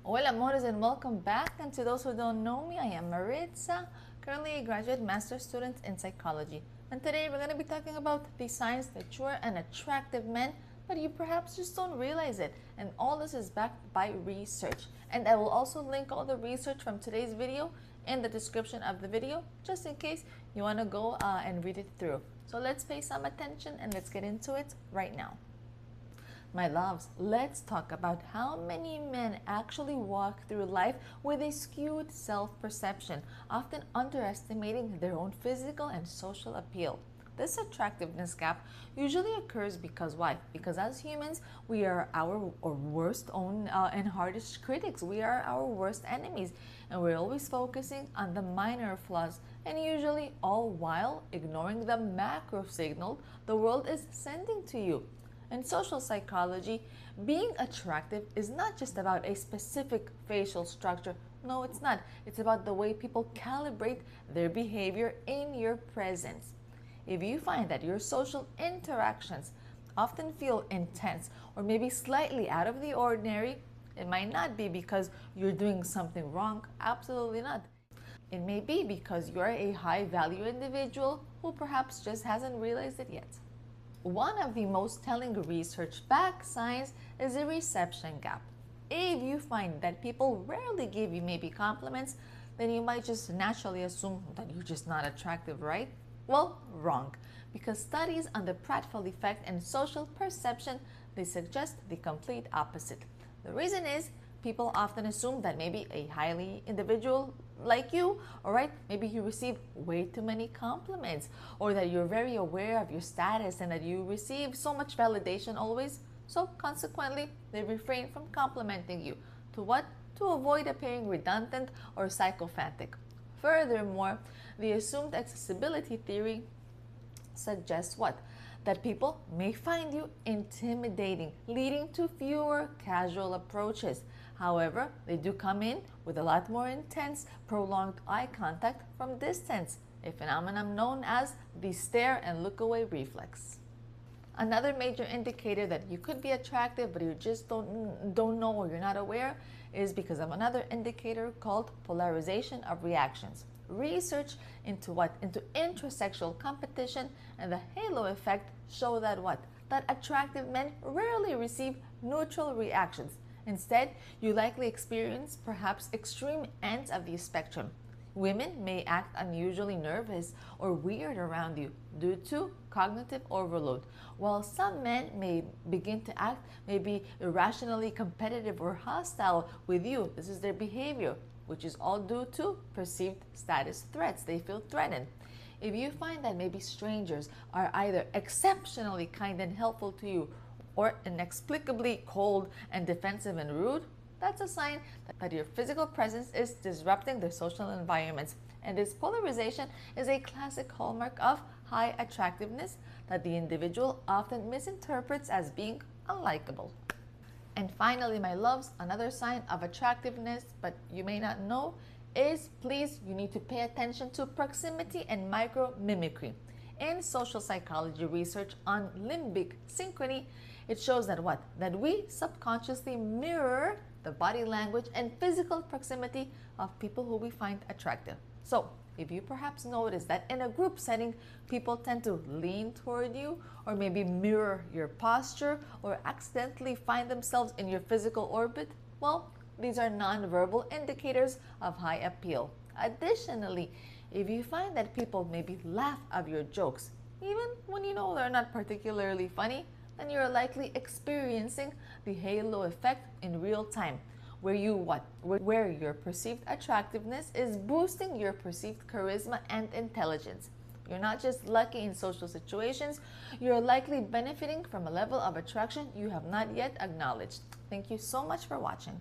Hola amores, and welcome back. And to those who don't know me, I am Maritza, currently a graduate master's student in psychology. And today we're going to be talking about the signs that you're an attractive man, but you perhaps just don't realize it. And all this is backed by research. And I will also link all the research from today's video in the description of the video, just in case you want to go and read it through. So let's pay some attention and let's get into it right now. My loves, let's talk about how many men actually walk through life with a skewed self-perception, often underestimating their own physical and social appeal. This attractiveness gap usually occurs because why? Because as humans, we are our worst own and hardest critics. We are our worst enemies, and we're always focusing on the minor flaws, and usually all while ignoring the macro signal the world is sending to you. In social psychology, being attractive is not just about a specific facial structure. No, it's not. It's about the way people calibrate their behavior in your presence. If you find that your social interactions often feel intense or maybe slightly out of the ordinary, it might not be because you're doing something wrong. Absolutely not. It may be because you're a high-value individual who perhaps just hasn't realized it yet. One of the most telling research-backed signs is a reception gap. If you find that people rarely give you maybe compliments, then you might just naturally assume that you're just not attractive, right? Well, wrong, because studies on the pratfall effect and social perception, they suggest the complete opposite. The reason is people often assume that maybe a highly individual like you, all right, maybe you receive way too many compliments, or that you're very aware of your status and that you receive so much validation always. So consequently, they refrain from complimenting you. To what? To avoid appearing redundant or sycophantic. Furthermore, the assumed accessibility theory suggests what? That people may find you intimidating, leading to fewer casual approaches. However, they do come in with a lot more intense, prolonged eye contact from distance, a phenomenon known as the stare and look away reflex. Another major indicator that you could be attractive but you just don't know or you're not aware is because of another indicator called polarization of reactions. Research into intersexual competition and the halo effect show that that attractive men rarely receive neutral reactions. Instead, you likely experience perhaps extreme ends of the spectrum. Women may act unusually nervous or weird around you due to cognitive overload, while some men may begin to act maybe irrationally competitive or hostile with you. This is their behavior, which is all due to perceived status threats. They feel threatened. If you find that maybe strangers are either exceptionally kind and helpful to you or inexplicably cold and defensive and rude, that's a sign that your physical presence is disrupting their social environments. And this polarization is a classic hallmark of high attractiveness that the individual often misinterprets as being unlikable. And finally, my loves, another sign of attractiveness, but you may not know, is please, you need to pay attention to proximity and micro-mimicry. In social psychology research on limbic synchrony, it shows that that we subconsciously mirror the body language and physical proximity of people who we find attractive. So, if you perhaps notice that in a group setting, people tend to lean toward you or maybe mirror your posture or accidentally find themselves in your physical orbit, well, these are nonverbal indicators of high appeal. Additionally, if you find that people maybe laugh at your jokes, even when you know they're not particularly funny, then you're likely experiencing the halo effect in real time, where your perceived attractiveness is boosting your perceived charisma and intelligence. You're not just lucky in social situations, you're likely benefiting from a level of attraction you have not yet acknowledged. Thank you so much for watching.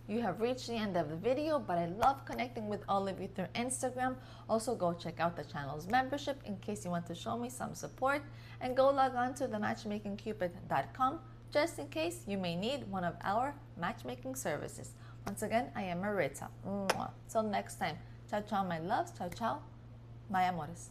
You have reached the end of the video, but I love connecting with all of you through Instagram. Also, go check out the channel's membership in case you want to show me some support, and go log on to thematchmakingcupid.com just in case you may need one of our matchmaking services. Once again, I am Maritza. Till next time. Ciao, ciao, my loves. Ciao, ciao, my amores.